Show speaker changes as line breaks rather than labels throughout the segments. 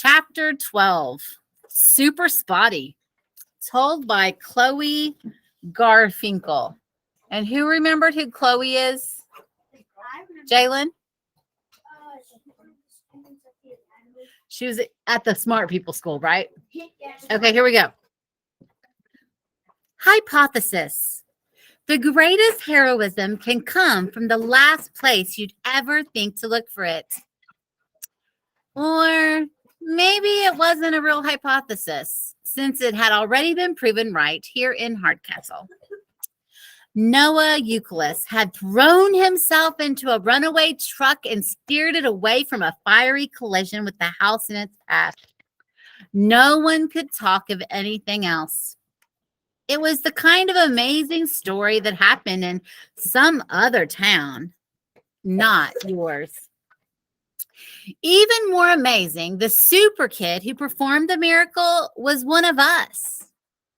Chapter 12, Superspotty, told by Chloe Garfinkel. And who remembered who Chloe is? Jalen? She was at the smart people school, right? Okay, here we go. Hypothesis. The greatest heroism can come from the last place you'd ever think to look for it. Or maybe it wasn't a real hypothesis, since it had already been proven right here in Hardcastle. Noah Euclid had thrown himself into a runaway truck and steered it away from a fiery collision with the house in its path. No one could talk of anything else. It was the kind of amazing story that happened in some other town, not yours. Even more amazing, the super kid who performed the miracle was one of us.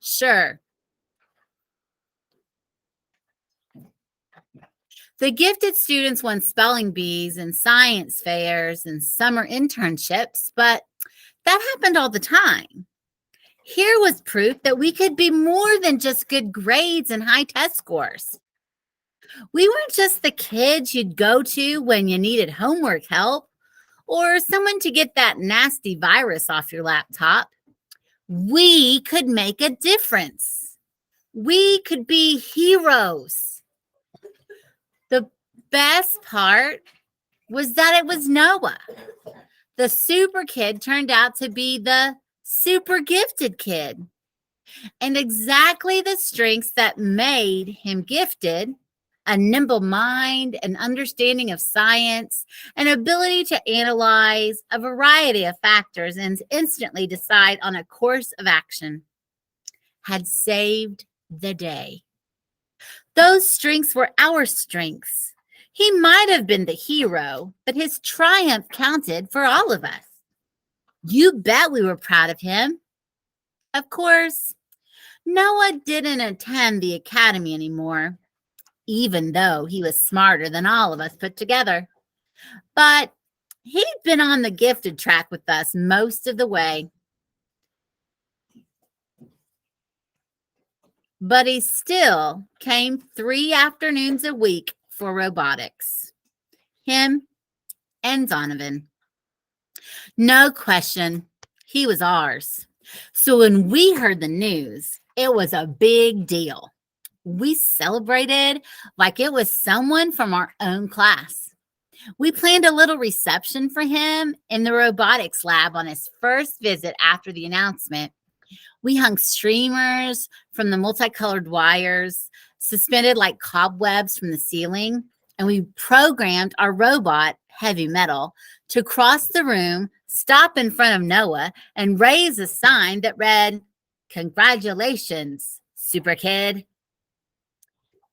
Sure. The gifted students won spelling bees and science fairs and summer internships, but that happened all the time. Here was proof that we could be more than just good grades and high test scores. We weren't just the kids you'd go to when you needed homework help or someone to get that nasty virus off your laptop. We could make a difference. We could be heroes. The best part was that it was Noah. The super kid turned out to be the super gifted kid. And exactly the strengths that made him gifted, a nimble mind, an understanding of science, an ability to analyze a variety of factors and instantly decide on a course of action, had saved the day. Those strengths were our strengths. He might have been the hero, but his triumph counted for all of us. You bet we were proud of him. Of course, Noah didn't attend the academy anymore, even though he was smarter than all of us put together. But he'd been on the gifted track with us most of the way. But he still came 3 afternoons a week for robotics. Him and Donovan. No question, he was ours. So when we heard the news, it was a big deal. We celebrated like it was someone from our own class. We planned a little reception for him in the robotics lab on his first visit after the announcement. We hung streamers from the multicolored wires, suspended like cobwebs from the ceiling, and we programmed our robot, Heavy Metal, to cross the room, stop in front of Noah, and raise a sign that read, "Congratulations, Super Kid."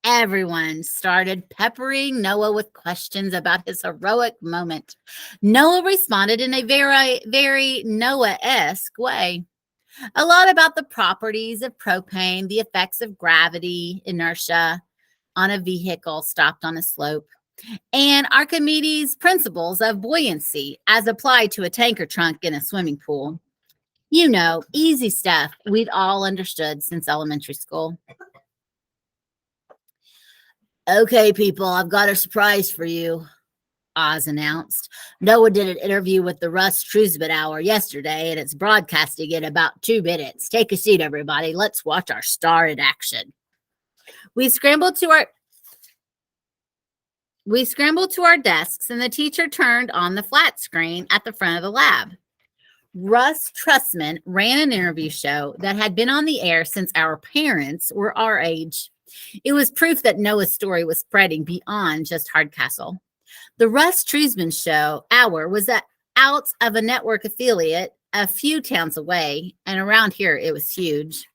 Everyone started peppering Noah with questions about his heroic moment. Noah responded in a very, very Noah-esque way. A lot about the properties of propane, the effects of gravity, inertia on a vehicle stopped on a slope, and Archimedes' principles of buoyancy as applied to a tanker trunk in a swimming pool. You know, easy stuff we'd all understood since elementary school. Okay, people, I've got a surprise for you, Oz announced. Noah did an interview with the Russ Trusbit Hour yesterday, and it's broadcasting in about 2 minutes. Take a seat, everybody. Let's watch our star in action. We scrambled to our desks, and the teacher turned on the flat screen at the front of the lab. Russ Trusman ran an interview show that had been on the air since our parents were our age. It was proof that Noah's story was spreading beyond just Hardcastle. The Russ Trusman Hour was out of a network affiliate a few towns away, and around here it was huge.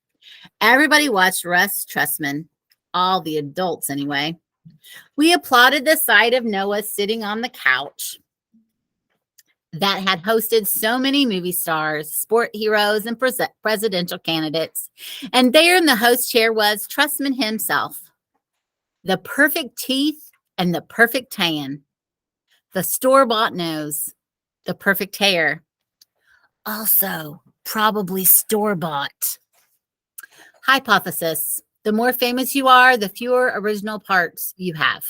Everybody watched Russ Trusman, all the adults anyway. We applauded the sight of Noah sitting on the couch that had hosted so many movie stars, sport heroes, and presidential candidates. And there in the host chair was Trusman himself. The perfect teeth and the perfect tan. The store-bought nose. The perfect hair. Also, probably store-bought. Hypothesis. The more famous you are, the fewer original parts you have.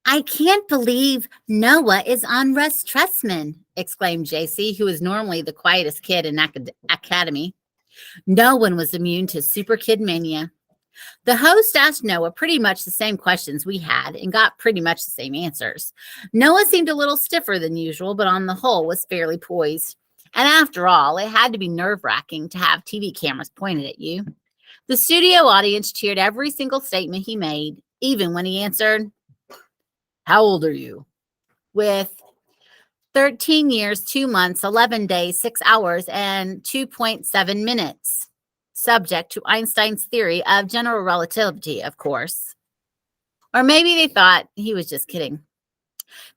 I can't believe Noah is on Russ Tressman, exclaimed JC, who is normally the quietest kid in academy. No one was immune to super kid mania. The host asked Noah pretty much the same questions we had and got pretty much the same answers. Noah seemed a little stiffer than usual, but on the whole was fairly poised. And after all, it had to be nerve-wracking to have TV cameras pointed at you. The studio audience cheered every single statement he made, even when he answered, "How old are you?" with 13 years, 2 months, 11 days, 6 hours, and 2.7 minutes. Subject to Einstein's theory of general relativity, of course. Or maybe they thought he was just kidding.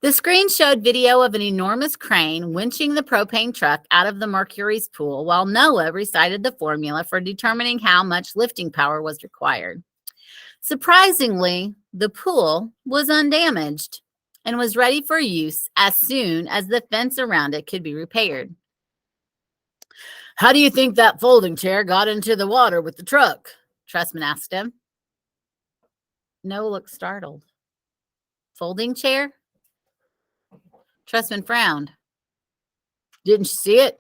The screen showed video of an enormous crane winching the propane truck out of the Mercury's pool while Noah recited the formula for determining how much lifting power was required. Surprisingly, the pool was undamaged and was ready for use as soon as the fence around it could be repaired. "How do you think that folding chair got into the water with the truck?" Tressman asked him. Noah looked startled. "Folding chair?" Tressman frowned. "Didn't you see it?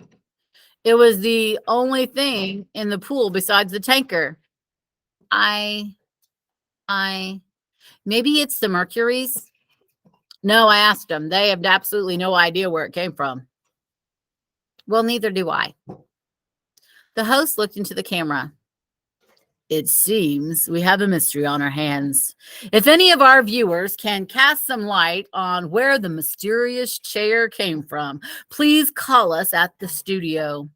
It was the only thing in the pool besides the tanker." Maybe it's the Mercury's. No, I asked them. They have absolutely no idea where it came from. Well, neither do I. The host looked into the camera. "It seems we have a mystery on our hands. If any of our viewers can cast some light on where the mysterious chair came from, please call us at the studio.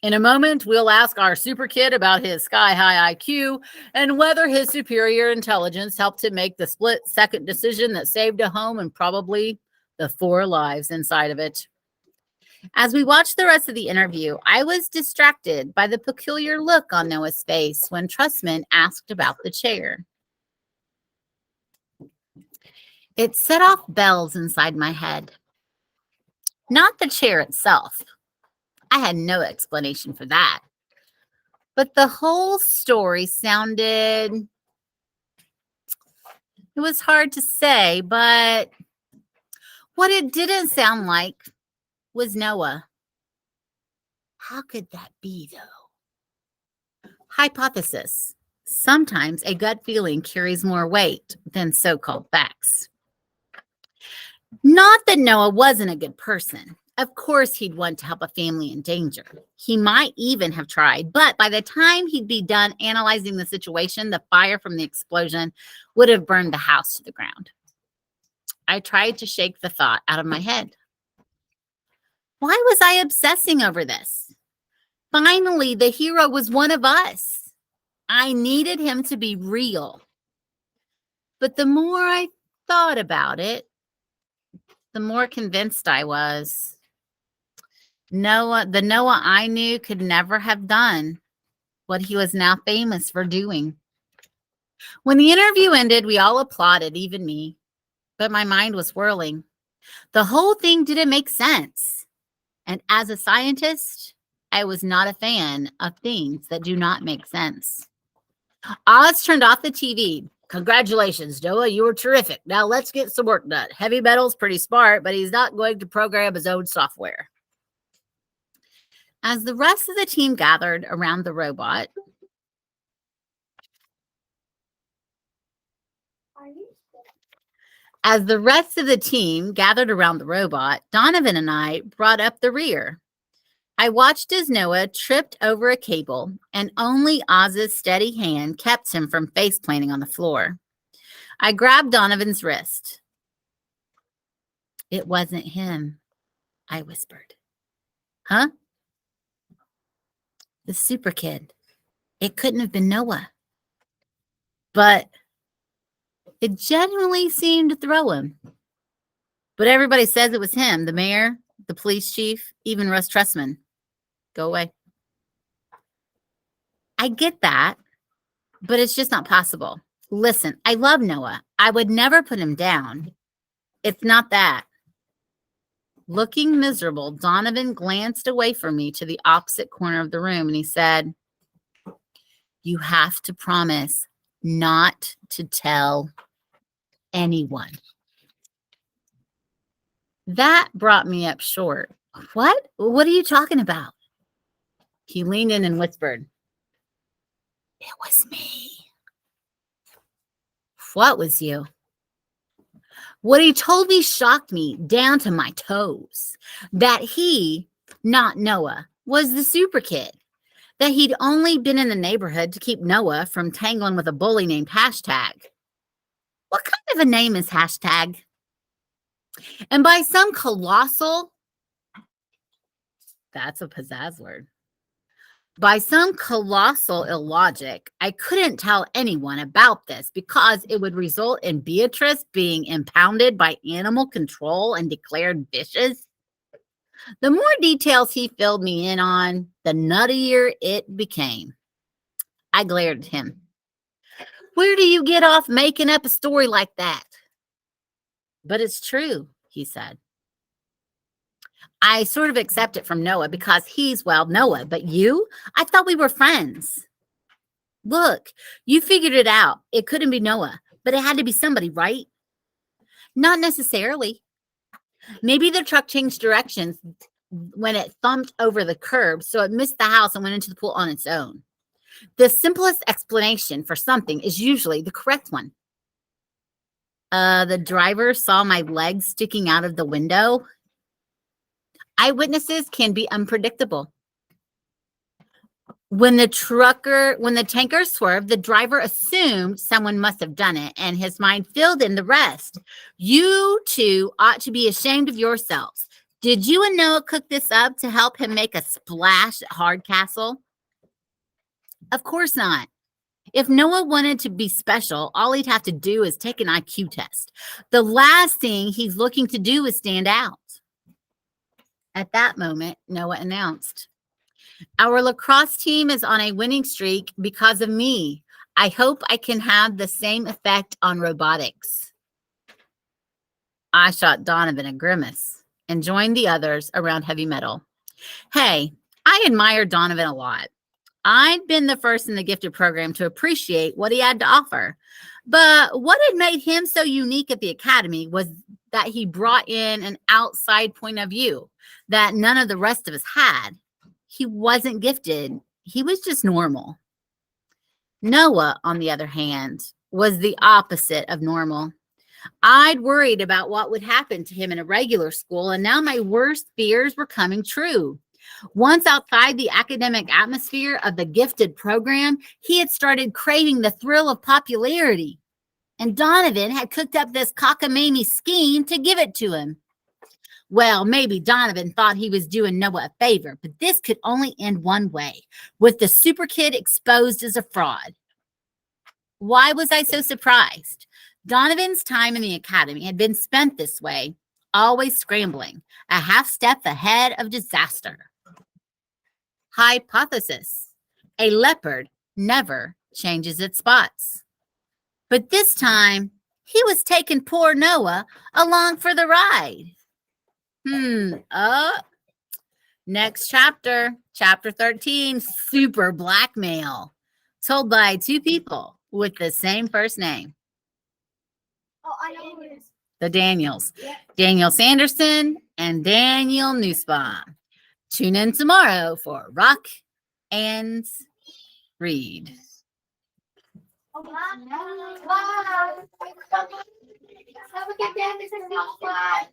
In a moment, we'll ask our super kid about his sky-high IQ and whether his superior intelligence helped him make the split-second decision that saved a home and probably the 4 lives inside of it." As we watched the rest of the interview, I was distracted by the peculiar look on Noah's face when Tressman asked about the chair. It set off bells inside my head. Not the chair itself. I had no explanation for that. But the whole story sounded, it was hard to say, but what it didn't sound like was Noah. How could that be, though? Hypothesis. Sometimes a gut feeling carries more weight than so-called facts. Not that Noah wasn't a good person. Of course, he'd want to help a family in danger. He might even have tried, but by the time he'd be done analyzing the situation, the fire from the explosion would have burned the house to the ground. I tried to shake the thought out of my head. Why was I obsessing over this? Finally, the hero was one of us. I needed him to be real. But the more I thought about it, the more convinced I was. The Noah I knew could never have done what he was now famous for doing. When the interview ended, we all applauded, even me. But my mind was whirling. The whole thing didn't make sense. And as a scientist, I was not a fan of things that do not make sense. Oz turned off the TV. "Congratulations, Noah, you were terrific. Now let's get some work done. Heavy Metal's pretty smart, but he's not going to program his own software." As the rest of the team gathered around the robot, Donovan and I brought up the rear. I watched as Noah tripped over a cable, and only Oz's steady hand kept him from face planting on the floor. I grabbed Donovan's wrist. "It wasn't him," I whispered. "Huh?" "The super kid. It couldn't have been Noah." But it genuinely seemed to throw him. But everybody says it was him, the mayor, the police chief, even Russ Tressman. Go away. I get that, but it's just not possible. Listen, I love Noah. I would never put him down. It's not that. Looking miserable, Donovan glanced away from me to the opposite corner of the room and he said, "You have to promise not to tell anyone." That brought me up short. What? What are you talking about? He leaned in and whispered, "It was me." What was you? What he told me shocked me down to my toes. That he, not Noah, was the super kid. That he'd only been in the neighborhood to keep Noah from tangling with a bully named Hashtag. What kind of a name is Hashtag? And by some colossal, that's a pizzazz word. By some colossal illogic, I couldn't tell anyone about this because it would result in Beatrice being impounded by animal control and declared vicious. The more details he filled me in on, the nuttier it became. I glared at him. "Where do you get off making up a story like that?" "But it's true," he said. "I sort of accept it from Noah because he's, well, Noah. But you? I thought we were friends." "Look, you figured it out. It couldn't be Noah, but it had to be somebody, right?" "Not necessarily. Maybe the truck changed directions when it thumped over the curb, so it missed the house and went into the pool on its own. The simplest explanation for something is usually the correct one." The driver saw my legs sticking out of the window." Eyewitnesses can be unpredictable. When the tanker swerved, the driver assumed someone must have done it, and his mind filled in the rest. You two ought to be ashamed of yourselves. Did you and Noah cook this up to help him make a splash at Hardcastle? Of course not. If Noah wanted to be special, all he'd have to do is take an IQ test. The last thing he's looking to do is stand out. At that moment, Noah announced, "Our lacrosse team is on a winning streak because of me. I hope I can have the same effect on robotics." I shot Donovan a grimace and joined the others around heavy metal. Hey, I admired Donovan a lot. I'd been the first in the gifted program to appreciate what he had to offer. But what had made him so unique at the academy was that he brought in an outside point of view that none of the rest of us had. He wasn't gifted. He was just normal. Noah, on the other hand, was the opposite of normal. I'd worried about what would happen to him in a regular school, and now my worst fears were coming true. Once outside the academic atmosphere of the gifted program, he had started craving the thrill of popularity. And Donovan had cooked up this cockamamie scheme to give it to him. Well, maybe Donovan thought he was doing Noah a favor, but this could only end one way, with the super kid exposed as a fraud. Why was I so surprised? Donovan's time in the academy had been spent this way, always scrambling, a half step ahead of disaster. Hypothesis: a leopard never changes its spots. But this time, he was taking poor Noah along for the ride. Next chapter, chapter 13, Super Blackmail, told by two people with the same first name.
Oh, I know who it is.
The Daniels.
Yeah.
Daniel Sanderson and Daniel Nussbaum. Tune in tomorrow for Rock and Read.
Oh, wow. Have a good day. This is not fun.